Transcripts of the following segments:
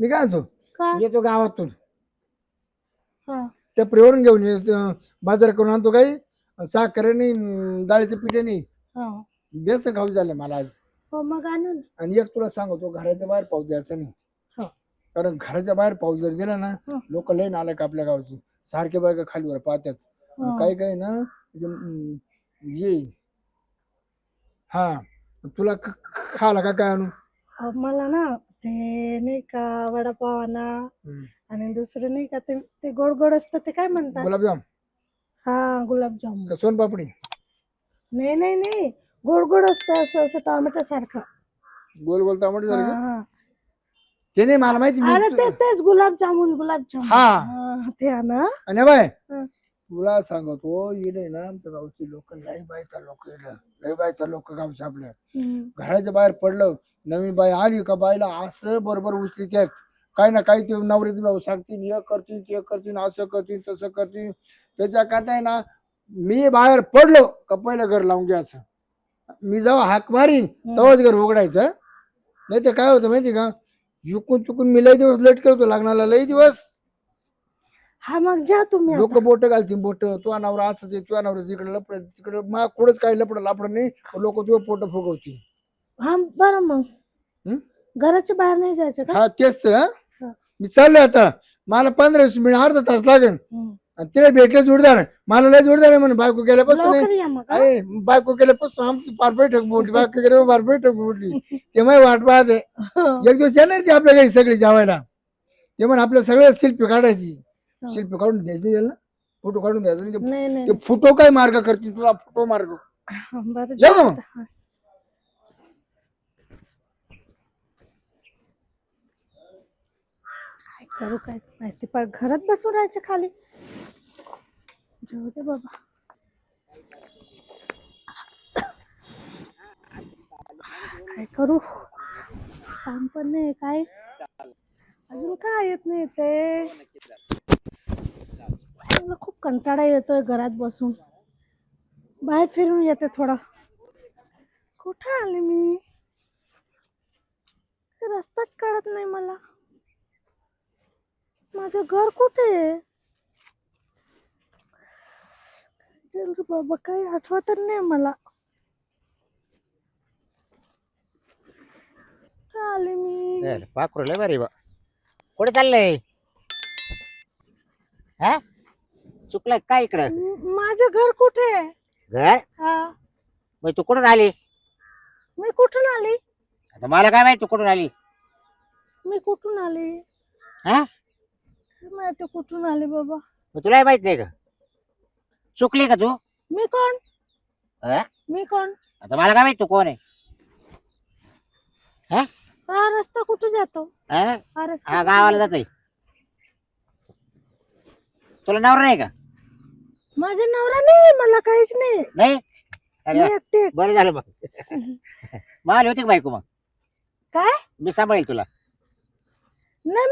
मी काय म्हणतो का येतो गावातून हा त्या प्रेवरून घेऊन येतो बाजार करून आणतो काही साखर नाही डाळीचं पिठे नाही हा बेस्ट खाऊ झालं मला आज हो मग आणू ना. आणि एक तुला सांगतो घराच्या बाहेर पाऊस द्यायचा नाही हो कारण घराच्या बाहेर पाऊस जर दिला ना हो. लोक लय नालायक का आपल्या गावची सारखे बायका खालीवर पाहतात हो. काही काही ना ये हा तुला खाला का काय आणू मला ना ते नाही का वडापाव आणा आणि दुसरं नाही का ते ते गोड गोड असतं ते काय म्हणतात गुलाबजाम हा गुलाबजामुन का सोनपापडी नाही नाही नाही गोड गोड असतं असं असं टोमॅटो सारखं गोल गोल टमाटे हा सारखं हा ते नाही मला माहिती अरे मी ते तेच गुलाबजामुन गुलाबजामुन हा हा, ते आणा आणि बाय हा. तुला सांगतो येडे ना आमच्या गावची लोक लय बायचा लोक लय बायचा लोक गावच्या आपल्या हम्म. घराच्या बाहेर पडलं नवीन बाई आली का बाईला असं बरोबर उचली त्यात काही ना काही ते नवऱ्याचे भाऊ सांगतील हे करतील ते करतील असं करतील तसं करतील त्याच्या काय ना मी बाहेर पडलो का पहिलं घर लावून घ्यायचं मी जेव्हा हाक मारीन तेव्हाच घर उघडायचं नाही तर काय होतं माहिती का चुकून चुकून मी लय दिवस लेट करतो लग्नाला लय दिवस हा मग जा तुम्ही लोक आता बोट घालतील बोट तो नवरा असं तुझ्या नवरा तिकडे लपड तिकडे मग कुठंच काही लपड नाही लोक तुझं पोट फुगवतील हा बरं मग हं? घराच्या बाहेर नाही जायचं का हा तेच तर हा. मी चाललोय आता मला 15-20 मिनिट अर्धा तास लागेल हम्म. आणि तिला भेटले जोडदार मला लय जोडदार आहे म्हणून बायको गेल्यापासून नाही लवकर या मग हा? आहे बायको गेल्यापासून आमची पार बैठक मोठी बायको गेल्या पार बैठक मोठी ते मग वाट पाहते एक दिवस येणार ती आपल्या घरी सगळी जेवायला ते म्हण आपल्या सगळ्या शिल्पी काढायची शिल्पी काढून द्यायची त्याला फोटो काढून द्यायचा नाही नाही नाही ते फोटो काय मार्ग करतील तुला फोटो मार्ग बरं जाऊ जा का मग? आता. हा. काय करू काय माहिती पण घरात बसून राहायचे खाली जाऊ दे बाबा काय करू काम पण नाही काय अजून काय येत नाही ते मला खूप कंटाळा येतोय घरात बसून बाहेर फिरून येते थोडा कुठे आले मी रस्ताच कळत नाही मला माझं घर कुठे आहे चल रे बाबा काही आठवत नाही मला कुठे आले मी पाखरू लय बरी बा कुठे चाललंय हा चुकलं काय इकडं माझं घर कुठे आहे घर हा मग तू कुठून आली मी कुठून आली आता मला काय माहिती तू कुठून आली मी कुठून आली हा काय माहिती कुठून आली बाबा मग तुलाही माहित नाही का चुकली का तू मी कोण हा? मी कोण आता मला काय माहित तू कोण आहे हा हा रस्ता कुठे जातो हा? हा रस्ता हा कुठे गावाला जातो? जातोय तुला नवरा नाही का माझा नवरा नाही मला काहीच नाही नाही अरे मी वा, एकटी आहे. बरं झालं मग मला होती का बायको मग काय मी सांभाळेल तुला नाही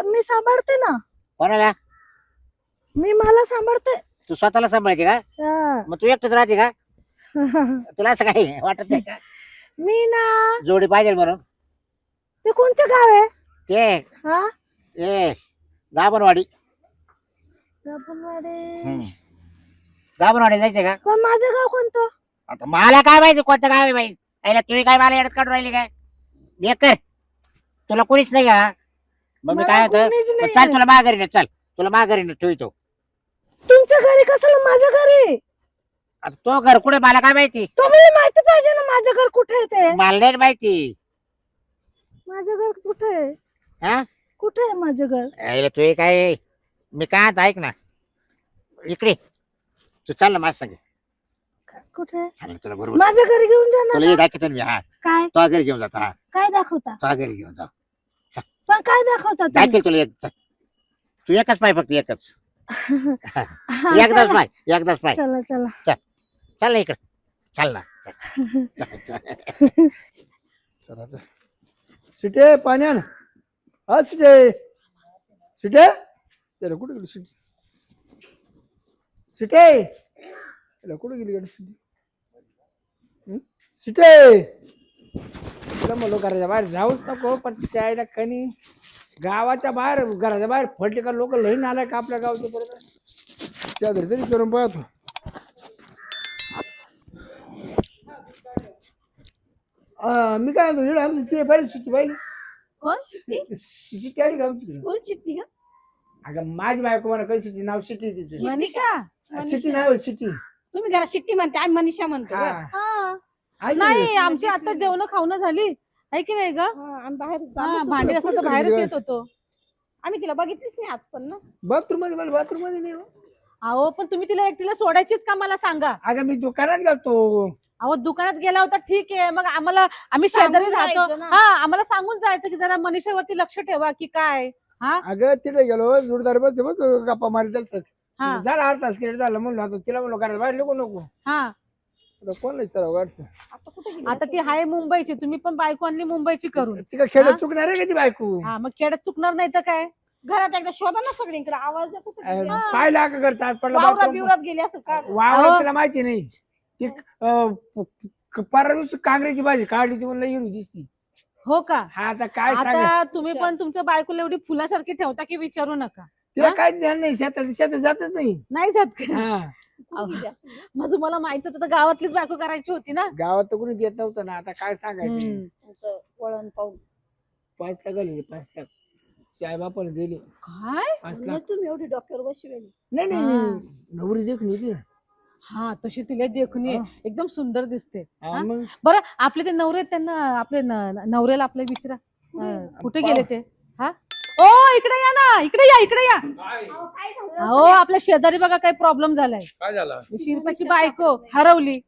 मी सांभाळते ना कोणाला मी मला सांभाळते तू स्वतःला सांभाळते का हा. मग तू एकटच राहते का तुला असं काही वाटत नाही का मी ना जोडी पाहिजे म्हणून ते कोणचं गाव आहे ते हा ए दाबनवाडी दाभोळवाडी. दाबनवाडी जायचे का पण माझं गाव कोणतं आता मला काय माहिती कोणतं गाव आहे बाई आईला तुम्ही काय मला येडत काढून राहिली काय मी कर तुला कोणीच नाही का मग मी मला काय होतं कोणीच मग नाही. चल तुला माघारी ने चल तुला माघारी ने ठेवतो तुमच्या घरी कसं माझ्या घरी आता तो घर कुठे मला काय माहिती तुम्हाला माहिती पाहिजे ना माझं घर कुठे आहे ते मला नाही माहिती माझं घर कुठे आहे हा कुठे आहे माझं घर आईला तू काय मी काय आता ऐक ना इकडे तू चाल ना माझ्या संग कुठे आहे? चाल ना तुला बरोबर माझ्या घरी घेऊन जा तुला ना हे दाखवतो ना मी हा काय तो घरी घेऊन जाता हा काय दाखवता तो घरी घेऊन जा पण काय दाखवता तुम्ही? दाखवेल तुला एक चल. तू एकच पाय फक्त एकच हा, एकदाच चला. पाय एकदाच पाय चला चला चल ना इकडे चल ना चल, चल. चला आता. सिटे पाण्यान हा सिटे सिटे त्याला कुठे गेली सिटी सिटे त्याला कुठे गेली गाडी सिटी सिटे तिला म्हणलो घराच्या बाहेर जाऊच नको, पण त्याला कनी गावाच्या बाहेर घराच्या बाहेर फटले का लोक लईन आलाय का आपल्या गावचे बरोबर त्या घरी तरी करून पाहतो. मी काय म्हणतो आमची ती पाहिली शिट्टी पाहिली कोण शिट्टी आली का आमची? कोण शिट्टी का? अगं माझी बायको म्हणा काही शिट्टी नाव शिट्टी तिथे मनीषा शिट्टी नाव शिट्टी तुम्ही जरा शिट्टी म्हणते आम्ही मनीषा म्हणतो हा. गं. हा. आहे की नाही आमची आता जेवण खाऊन झाली आहे की नाही ग? आम्ही बाहेर हा, जातच होतो. भांडी असं तर बाहेरच येत होतो. आम्ही तिला बघितलीच नाही आज पण ना. बाथरूम मध्ये मला बाथरूम मध्ये नाही हो. अहो पण तुम्ही तिला एकटीला सोडायचीच का मला सांगा. अगं मी दुकानात गेलतो. अहो दुकानात गेला होता ठीक आहे, मग आम्ही शेजारी सांगून राहतो जायचं ना. हा, आम्हाला सांगून जायचं की जरा मनीषावरती लक्ष ठेवा की काय. हा अगं तिथे गेलो जोरदार बसते बस गप्पा मारी तर हा झाला 8 तास तिथे झालं म्हणलं आता तिला म्हणलो घरात बाहेर नको नको हा. आता कोण विचारावं गाडचं आता कुठे गेली आता ती असेल? आहे मुंबईची, तुम्ही पण बायको आणली मुंबईची करून. ती का खेड्यात हा? चुकणार आहे का ती बायको? हा मग खेड्यात चुकणार नाही तर काय. घरात एकदा शोधा ना सगळीकडे आवाज आहे, कुठे गेली? पाहिला का करता आज पडला वावरात बाथरूम बिवरात गेली असेल का? वावरात अहो. तिला माहिती नाही ती परवा दिवशी कांगरीची भाजी काढली ती म्हणलं येऊन दिसती. हो का? हा आता काय सांगा आता तुम्ही पण तुमच्या बायकोला एवढी फुलासारखी ठेवता की विचारू नका. तिला हा? काय ज्ञान नाही शेतात जातच नाही. नाही जात का? हा कुठे गेली असेल ना? माझं मला माहित होतं तर गावातलीच बायको करायची होती ना. गावात तर कोणी देत नव्हतं ना, आता काय सांगायचं. हम्म. तुमचं वळण पाहून 5 लाख आले 5 लाख चाय बापाने दिले काय? 5 म्हणून लाख. तुम्ही एवढी डॉक्टर बसवेली. नाही नाही हा. नाही. नवरी देखून होती ना. हा तशी तिला देखणी आहे. हा. एकदम सुंदर दिसते. हा, हा? मग बरं आपले ते नवरे आहेत, त्यांना आपले नवऱ्याला आपल्या विचारा कुठे गेले ते. हा ओ इकडे या ना, इकडे या इकडे या. हो आपल्या शेजारी बघा काही प्रॉब्लेम झालाय. काय झालं शिरपाची बायको हरवली,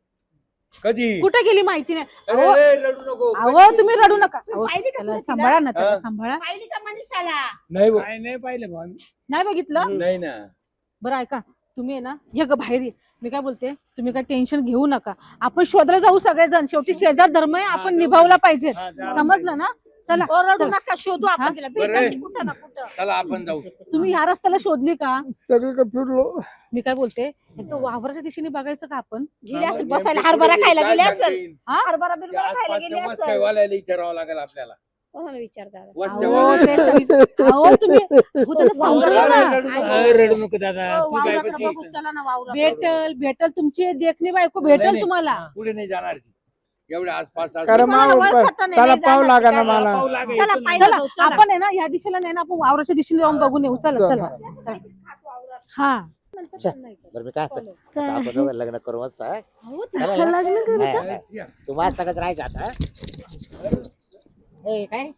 कधी कुठे गेली माहिती नाही. अरे, अहो अरे, रडू नको अहो, तुम्ही रडू नका. अहो, पाहिली का त्याला तुला सांभाळा ना, त्याला हा? सांभाळा. पाहिली का मनीषाला? नाही भाऊ. नाही पाहिलं भाऊ. नाही बघितलं. नाही ना बरं ऐका, तुम्ही आहे ना ये ग बाहेर ये. मी काय बोलते, तुम्ही काय टेन्शन घेऊ नका. आपण शोधला जाऊ सगळेजण, शेवटी शेजार धर्म आहे, आपण निभावला पाहिजे. समजलं ना? चला ओ, रडू चला. नका, शोधू हा? आपण तिला. बरं. भेटेल कुठं ना कुठं. चला आपण जाऊ तुम्ही ह्या रस्त्याला शोधली का? सगळीकडे फिरलो. मी काय बोलते, एक तर वावराच्या दिशेने बघायचं का आपण? गेली असेल बसायला, हरभरा खायला गेली काय असेल. सांगता येईल? हरभरा बिरभरा खायला गेली आसपासच्या असेल. मस्करवाल्याला विचारावं लागेल आपल्याला कोणाला विचारता? अहो, वस्त्यावाल्याला. ते अहो, तुम्ही हो, त्याला समजावं ना. रडू नको. रडू नको दादा ओ, तू काय वावराकडे बघू, करतेस? चला ना वावराकडे. भेटल तुमची देखणी बायको भेटल नाही. तुम्हाला. पुढे नाही जाणार ती एवढ्या आसपास कारण कोणाला मला ओळखत नाही, चला नाही पाव जाणार लागा ना तिकडे. मला. पाव लागेल. चला पाहिलं चला जाऊ, चला. आपण आहे ना या दिशेला नाही ना, आपण वावराच्या दिशेने जाऊन बघून येऊ. चला चला चला. हा बरं मी काय म्हणतो, आता आपण दोघं लग्न करू मस्त हा? अहो, चालेल ना? लग्न करू हा, का? हा. तुम्हाला सगळंच राहायचं आता. ए, काय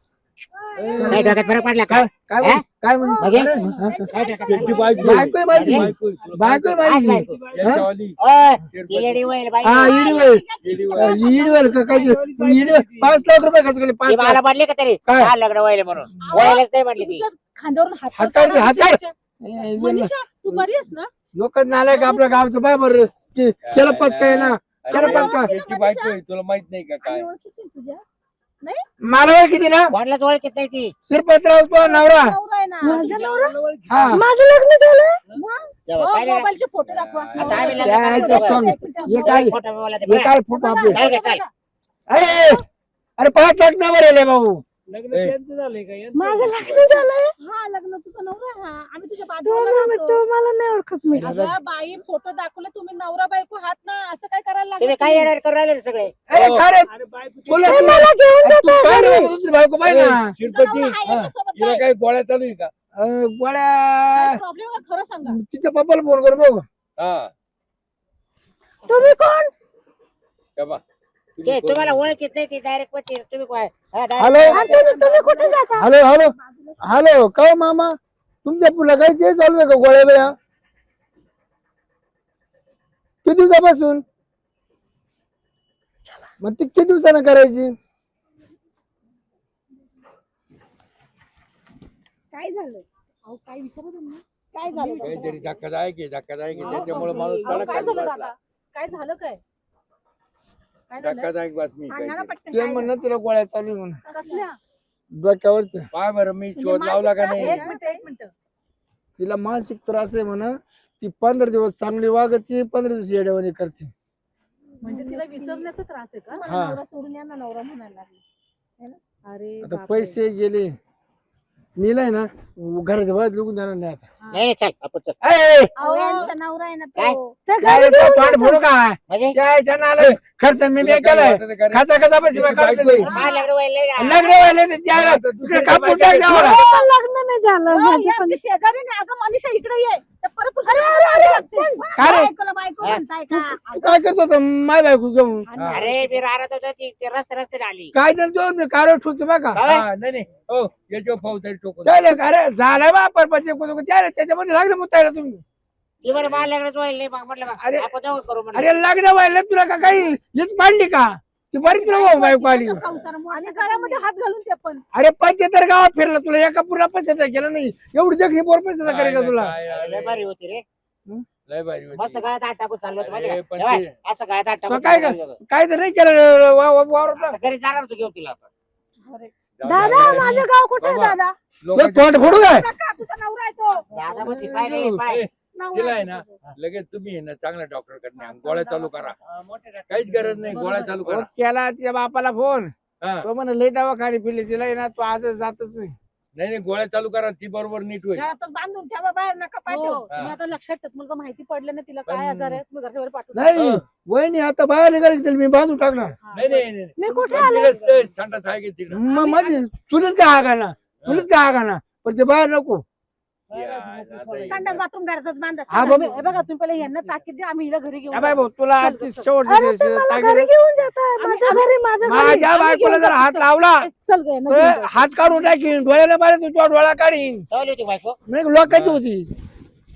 काय डोक्यात फरक पडला काय काय काय काय म्हणे? म्हणजे? त्याची बायको बायको आहे माझी. बायको आहे. बायको आहे काय माझी. बायको? याच्यावाली. ओय, ती येडी होईल बाई. हा इडीवर गेली वर. इडीवर का काय इडीवर 5 लाख रुपये खर्च केले 5 ती मला लाख. म्हटली का तरी काय? हा लग्न व्हायला म्हणून व्हायलाच नाही म्हटली ती. तुमच्या खांद्यावरून हात हात ठेवता काढ, ना हात काढ. तुमच्या. मनीषा तू बरी आहेस ना? लोक नालाय का आपल्या गावचं बाय बरं केलं पच काय ना केलं पच का त्याची बायको आहे तुला माहित नाही का काय आणि ओळखीची आहे तुझ्या? मला ओळख किती ना कोणालाच ओळखीत नाही ती. शिरपतराव तो नवरा. नवरा आहे ना. माझा नवरा? हा माझं लग्न झालं. तेव्हा हो, पाहिलं ना? मोबाईलचे फोटो दाखवा. आता आम्ही लग्न त्या करायचं यायचं बरं. सांग. हे काय फोटो बिमोला ते हे बरं. काय फुट आपले चल गे, चल. अरे अरे 5 लाख ना बरे भाऊ. ए, माझं लग्न झालंय. हा लग्न तुझं नवरा आहे, हा. आम्ही तुझ्या बाजूला राहतो. तो मला नाही ओळखत मी अगं बाई फोटो दाखवले तुम्ही नवरा बायको हात ना, असं काय करायला तुम्ही लागलं काय येणार करू राहिले रे सगळे? अरे हो. काय रे तुला मला घेऊन तू काय रे बाबा, दुसरी बायको पाहिजे ना शिरपती आहे याच्यासोबत हिला काय? काही गोळ्या चालू आहे का गोळ्या प्रॉब्लेम आहे खरं सांगा. तिच्या पप्पाला फोन कर बघ. हा तुम्ही कोण? का बा ते तुम्हाला ओळखीत नाही ती डायरेक्ट मध्ये तुम्ही काय हा, direct हॅलो तुम्ही कुठे जाता? हॅलो हॅलो हॅलो काय मामा तुमच्या पुला काही ते चालू आहे का गोळ्या बिळ्या किती दिवसापासून मग ती किती दिवसानं करायची काय झालं? अहो, काय विचारा त्यांना. काय झालं? काहीतरी धक्कादायक आहे त्याच्यामुळे माणूस अहो, कडक काय झालं बसला. दादा? काय झालं काय? काय झालं? धक्कादायक बातमी सांगा ना काहीतरी. पटकन ते काय झालं? म्हणणं तिला गोळ्या चालू आहे म्हणून कसल्या? डोक्यावरच पाय बरं मी शोध लावला का नाही एक मिनिट. तिला मानसिक त्रास आहे म्हणा ती 15 दिवस चांगली वागती 15 दिवस येड्यावानी करते म्हणजे तिला विसरण्याचा त्रास आहे का? मला हा. नवरा सोडून या ना, नवरा म्हणायला लागली. अरे आता बापरे. पैसे गेले मीलाय ना घराच्या बाहेर निघून जाणार नाही आता. नाही नाही, चल आपण चल. ए, अहो, यांचा नवरा आहे ना काय? तो त्या गाडीचं तोंड फोडू का म्हणजे त्या नाला खर्च मी तुला बी काय केलाय वाटतं का रे? खाचा कसा पैसे त्याची काढतो बायको आहे. मला लग्न व्हायला नाही ना. लग्न व्हायला ते चार आता तू तिकडे त्याच्या कापून बायकोला टाक गावाला. माझं पण लग्न नाही झालं अहो, माझं हे पण आमचे शेजारी ना, अगं मनीषा इकडे ये त्या परत काय रे बायकोला बायको म्हणताय का तू काय करतो होता माय बायको घेऊन अरे मी राहत होतो ते रस्ते रस्ते आली. काय तर तो मी कार ठोकतो बघा काय? हा, नाही नाही हो याच्यावर फौजदारी टोकून चालेल अरे झालाय बा परपंच त्याच्यामध्ये लागलं मुतायला तुम्ही ती बरं मला लग्नच व्हायला नाही. मग म्हटलं अरे, आपण दोघं करू म्हणलं. अरे लग्न व्हायला तुला का काही हेच पाडली का ती बरीच तुला बायको आली आणि गळ्यामध्ये हात घालून ते पण अरे 75 गावात फिरला तुला एका पुरा पैशाचा केला नाही एवढी जगली पोर पैशाचा करेल का तुला लय भारी होती रे. लय भारी मस्त होती. गळ्यात हात टाकून चाललो होतो माहिती अरे, का? पण हे बाय, ते- असं गळ्यात हात मग टाकून काय चाललो होतो. काय तर नाही केलं वावरत आता घरी जाणार होतो घेऊन तिला आता. जाऊ दादा दे. माझं गाव कुठे आहे बाबा, दादा लोकांच्या- तोंड फोडू काय का तुझा नवरा आहे तो दादा म्हणते पाय नाही पाय. ए, तिला आहे ना लगेच तुम्ही आहे ना चांगल्या डॉक्टर कडे गोळ्या चालू करा काहीच गरज नाही गोळ्या चालू करा केला तिच्या बापाला फोन हा. तो म्हणे लय दवाखाने फिरले तिला आहे ना तो आज जातच नाही नाही नाही गोळ्या चालू करा ती बरोबर नीट होईल घरातच बांधून ठेवा बाहेर नका पाठवू हो, तुम्ही आता लक्षात ठेवा मुलगा माहिती पडलं ना तिला काय पण- आजार आहे तुम्ही घरच्या पाठवून नाही हो. वहिनी आता बाहेर निघाली तिला मी बांधून टाकणार नाही नाही नाही मी कुठे पण आले तिला ते संडास आहे की तिकडं मग माझी तुलाच काय हागाना तुलाच काय हागाना पण ते बाहेर नको या, आता हे- संडास बाथरूम घरातच बांधत हा हे बघा तुम्ही पहिले यांना ताकीद द्या आम्ही हिला घरी घेऊन या बाय भाऊ तुला आजची शेवटची अरे दिवस ते मला ताकीद घरी आहे. घेऊन जात माझ्या घरी माझ्या बायकोला जर हात लावला चल गे यांना तर घेऊन जाऊ. हात काढून टाकीन डोळ्याला बाहेर तुझ्या डोळा काढीन ठेवली होती बायको. नाही लोकांची होती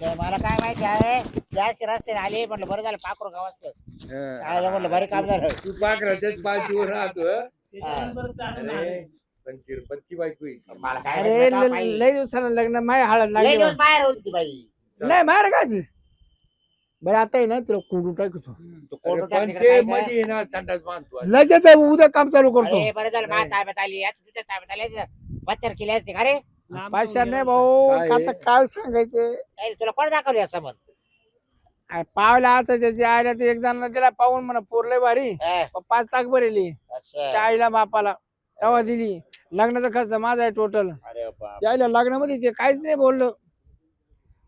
तर मला काय माहिती आहे जास्त रस्ते आले म्हटलं बरं झालं पाखरू गावात हा. काय म्हटलं बरे काम झालं. तू पाक राहतेच पाचीवर राहतो हं? हा. अरे पण चिरपतची बायको आहे. मला काय अरे माहिती का बाई? लय दिवसाला लग्न माय हळद लय लागली दिवस बाहेर होती ती बाई. नाही मार काय बरं आता आहे ना तुला कोंडून टाकतो तू अरे, कोण पण तिकडे ते काय काय? मध्ये आहे ना संडास बांधतो लगेच उद्या काम चालू करतो अरे बरं झालं माझ्या ताब्यात आली आज तुझ्या ताब्यात आली बच्चर केली असते का रे? पैसा नाही भाऊ काय? आता काय सांगायचं काय तुला कोण दाखवली असं मग? पावला आता त्याच्या आईला ते एक जणांना दिला पाहून म्हणा पोरलंय भारी हा, 5 लाख भरेली असं. त्या आईला बापाला तेव्हा दिली लग्नाचा खर्च माझा आहे टोटल अरे बाप. त्याला लग्नामध्ये ते काहीच नाही बोललं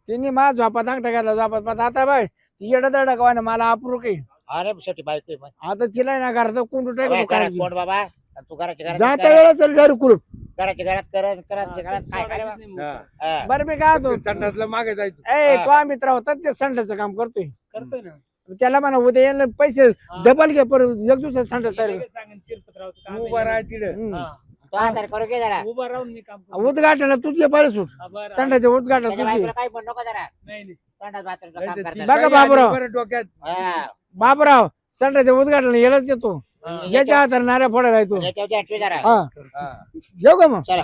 त्यांनी माझा झोपात अंगठा घातला झोपात पण आता बाय येडा का ना मला अप्रूक आहे अरे शेवटी बायको आहे मग. आता तिला आहे ना घरात कोंडून बाबा, घरात टाकतो कोण बाबा आणि तू घराच्या जाता घरात वेळा चल दारू कुरूप घराच्या घरात घराच्या घरात काय काय बा? हा. हा. बरं मी काय होतो संडासला मागे जायचं ए हा. तो मित्र होता ते संडाचं काम करतोय करतोय ना त्याला म्हणा उद्या यायला पैसे डबल घे पर एक दिवसात संडास तयार कर. सांगेन शिरपतराव तू उभा राह तिकडे हम्म. तो आधार करू घे जरा उभा राहून मी काम करतो उद्घाटन तुझे पाहिजे सूट हा, बरं. संडाचे उद्घाटन त्याच्या तुझे बायकोला काही पण नको जरा नाही नाही संडास बाथरूमचं नाही काम तर करतात. ती बघा काही बाबूराव. आली बरं डोक्यात हा. बापराव संडाचे उद्घाटन यालाच देतो याच्या हाताने नाऱ्या फोडा जायचो याच्यावरती हटवी जरा हा. येऊ का मग चला